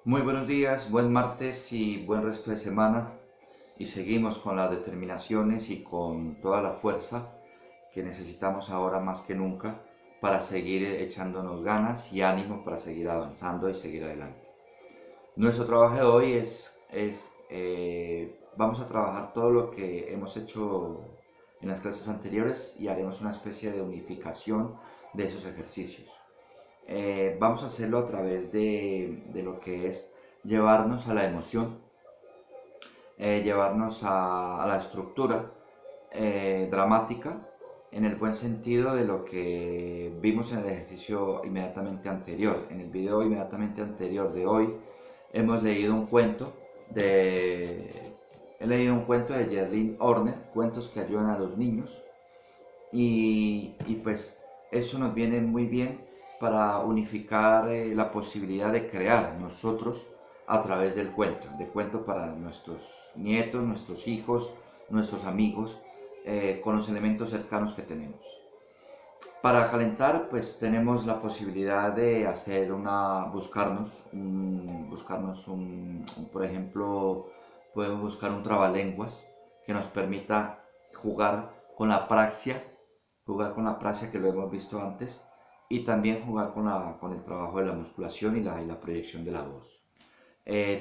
Muy buenos días, buen martes y buen resto de semana. Y seguimos con las determinaciones y con toda la fuerza que necesitamos ahora más que nunca para seguir echándonos ganas y ánimo para seguir avanzando y seguir adelante. Nuestro trabajo de hoy vamos a trabajar todo lo que hemos hecho en las clases anteriores y haremos una especie de unificación de esos ejercicios. Vamos a hacerlo a través de lo que es llevarnos a la emoción, llevarnos a la estructura dramática, en el buen sentido de lo que vimos en el ejercicio inmediatamente anterior. En el video inmediatamente anterior de hoy hemos leído un cuento de... He leído un cuento de Jerlyn Horner, cuentos que ayudan a los niños, y pues eso nos viene muy bien para unificar la posibilidad de crear nosotros a través del cuento, de cuento para nuestros nietos, nuestros hijos, nuestros amigos, con los elementos cercanos que tenemos. Para calentar, pues tenemos la posibilidad de hacer por ejemplo, podemos buscar un trabalenguas que nos permita jugar con la praxia, que lo hemos visto antes, y también jugar con el trabajo de la musculación y la proyección de la voz.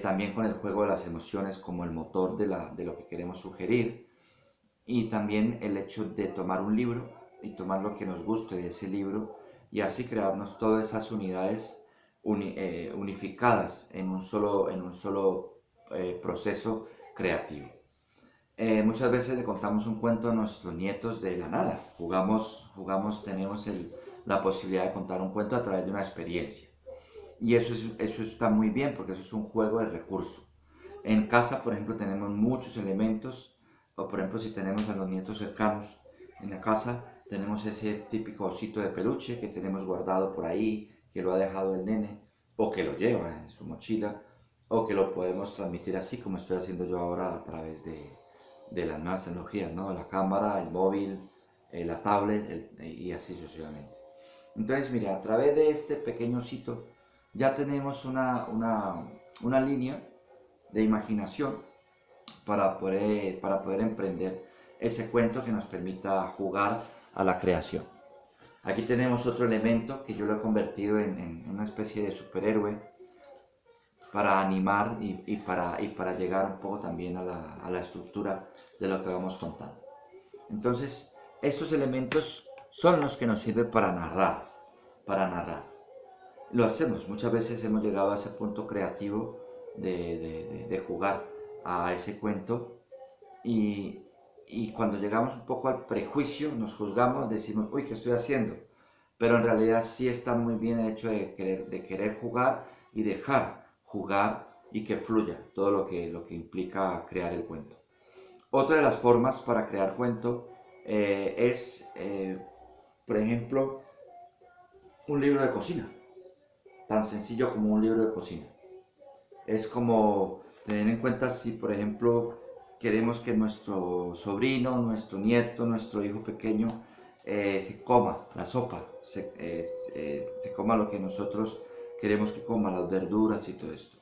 También con el juego de las emociones como el motor de lo que queremos sugerir, y también el hecho de tomar un libro y tomar lo que nos guste de ese libro y así crearnos todas esas unidades unificadas en un solo proceso creativo. Muchas veces le contamos un cuento a nuestros nietos de la nada. Tenemos la posibilidad de contar un cuento a través de una experiencia. Y eso está muy bien porque eso es un juego de recursos. En casa, por ejemplo, tenemos muchos elementos, o por ejemplo, si tenemos a los nietos cercanos en la casa, tenemos ese típico osito de peluche que tenemos guardado por ahí, que lo ha dejado el nene, o que lo lleva en su mochila, o que lo podemos transmitir así como estoy haciendo yo ahora a través de las nuevas tecnologías, ¿no? La cámara, el móvil, la tablet y así sucesivamente. Entonces, mira, a través de este pequeño osito ya tenemos una línea de imaginación para poder emprender ese cuento que nos permita jugar a la creación. Aquí tenemos otro elemento que yo lo he convertido en una especie de superhéroe para animar y para llegar un poco también a la estructura de lo que vamos contando. Entonces, estos elementos son los que nos sirven para narrar. Lo hacemos, muchas veces hemos llegado a ese punto creativo de jugar a ese cuento y, y cuando llegamos un poco al prejuicio, nos juzgamos, decimos, uy, ¿qué estoy haciendo? Pero en realidad sí está muy bien el hecho de querer jugar y dejar jugar y que fluya todo lo que implica crear el cuento. Otra de las formas para crear cuento por ejemplo, un libro de cocina, tan sencillo como un libro de cocina. Es como tener en cuenta si, por ejemplo, queremos que nuestro sobrino, nuestro nieto, nuestro hijo pequeño se coma la sopa, se coma lo que nosotros queremos que coma, las verduras y todo esto.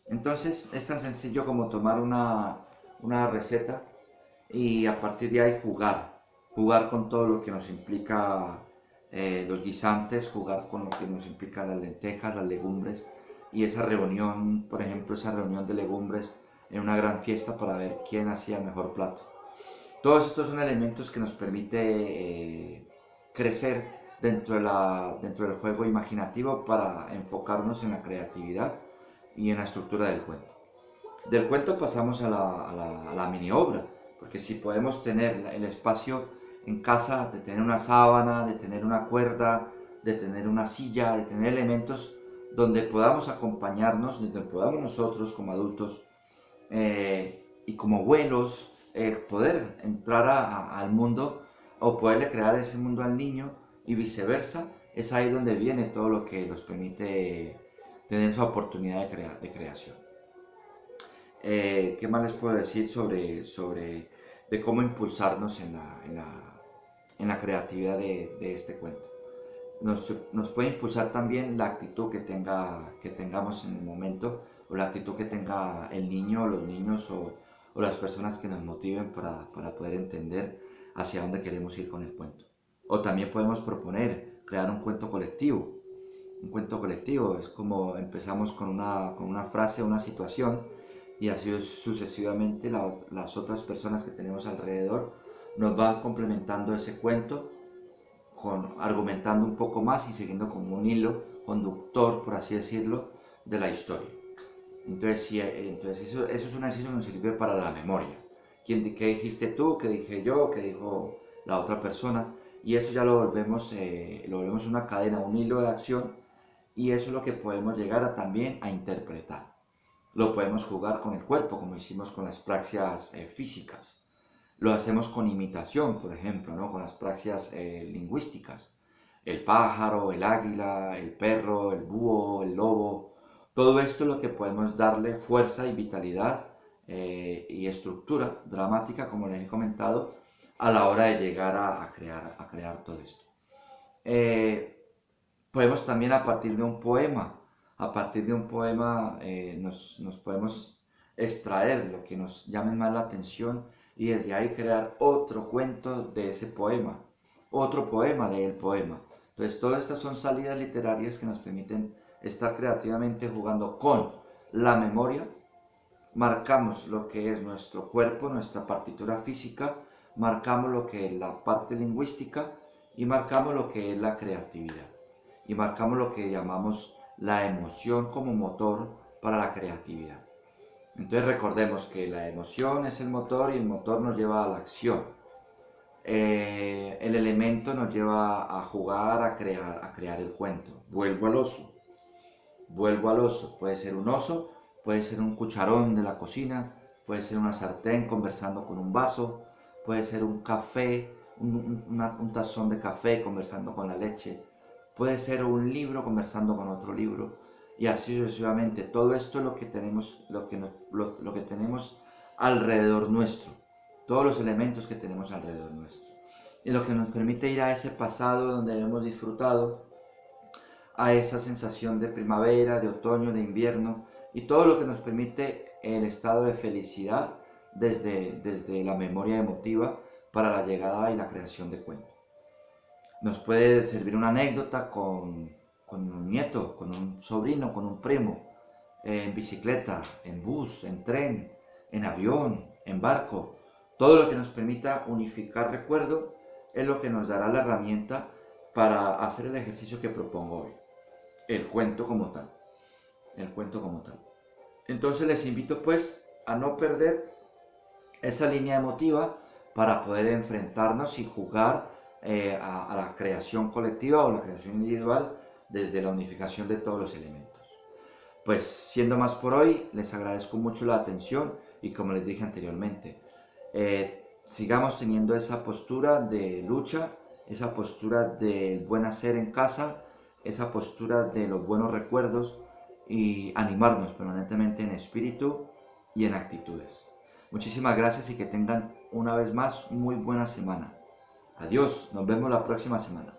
Entonces es tan sencillo como tomar una receta y a partir de ahí jugar con todo lo que nos implica los guisantes, jugar con lo que nos implica las lentejas, las legumbres y esa reunión, por ejemplo, esa reunión de legumbres en una gran fiesta para ver quién hacía el mejor plato. Todos estos son elementos que nos permite crecer dentro del juego imaginativo para enfocarnos en la creatividad y en la estructura del cuento. Del cuento pasamos a la mini obra, porque si podemos tener el espacio en casa de tener una sábana, de tener una cuerda, de tener una silla, de tener elementos donde podamos acompañarnos, donde podamos nosotros como adultos y como abuelos poder entrar al mundo o poderle crear ese mundo al niño y viceversa, es ahí donde viene todo lo que nos permite tener esa oportunidad de creación. ¿Qué más les puedo decir sobre de cómo impulsarnos en la creatividad de este cuento? nos puede impulsar también la actitud que tengamos en el momento, o la actitud que tenga el niño o los niños o las personas que nos motiven para poder entender hacia dónde queremos ir con el cuento. O también podemos proponer crear un cuento colectivo. Un cuento colectivo es como empezamos con una frase, una situación, y así sucesivamente las otras personas que tenemos alrededor nos van complementando ese cuento, argumentando un poco más y siguiendo como un hilo conductor, por así decirlo, de la historia. Entonces, sí, entonces eso es un ejercicio que nos sirve para la memoria. ¿Qué dijiste tú? ¿Qué dije yo? ¿Qué dijo la otra persona? Y eso ya lo volvemos una cadena, un hilo de acción, y eso es lo que podemos llegar también a interpretar. Lo podemos jugar con el cuerpo, como hicimos con las praxias físicas. Lo hacemos con imitación, por ejemplo, ¿no? Con las praxias lingüísticas. El pájaro, el águila, el perro, el búho, el lobo. Todo esto es lo que podemos darle fuerza y vitalidad y estructura dramática, como les he comentado, a la hora de llegar a crear todo esto. Podemos también a partir de un poema nos podemos extraer lo que nos llame más la atención y desde ahí crear otro cuento de ese poema, otro poema del poema. Entonces todas estas son salidas literarias que nos permiten estar creativamente jugando con la memoria. Marcamos lo que es nuestro cuerpo, nuestra partitura física, marcamos lo que es la parte lingüística y marcamos lo que es la creatividad. Y marcamos lo que llamamos la emoción como motor para la creatividad. Entonces recordemos que la emoción es el motor y el motor nos lleva a la acción. El elemento nos lleva a jugar, a crear el cuento. Vuelvo al oso. Puede ser un oso, puede ser un cucharón de la cocina, puede ser una sartén conversando con un vaso, puede ser un café, un tazón de café conversando con la leche, puede ser un libro conversando con otro libro, y así sucesivamente. Todo esto es lo que tenemos, lo que tenemos alrededor nuestro, todos los elementos que tenemos alrededor nuestro, y lo que nos permite ir a ese pasado donde hemos disfrutado, a esa sensación de primavera, de otoño, de invierno, y todo lo que nos permite el estado de felicidad desde la memoria emotiva para la llegada y la creación de cuentos. Nos puede servir una anécdota con un nieto, con un sobrino, con un primo, en bicicleta, en bus, en tren, en avión, en barco. Todo lo que nos permita unificar recuerdo es lo que nos dará la herramienta para hacer el ejercicio que propongo hoy. El cuento como tal. El cuento como tal. Entonces les invito pues a no perder esa línea emotiva para poder enfrentarnos y jugar a la creación colectiva o la creación individual desde la unificación de todos los elementos. Pues siendo más por hoy, les agradezco mucho la atención y como les dije anteriormente, sigamos teniendo esa postura de lucha, esa postura del buen hacer en casa, esa postura de los buenos recuerdos y animarnos permanentemente en espíritu y en actitudes. Muchísimas gracias y que tengan una vez más muy buena semana. Adiós, nos vemos la próxima semana.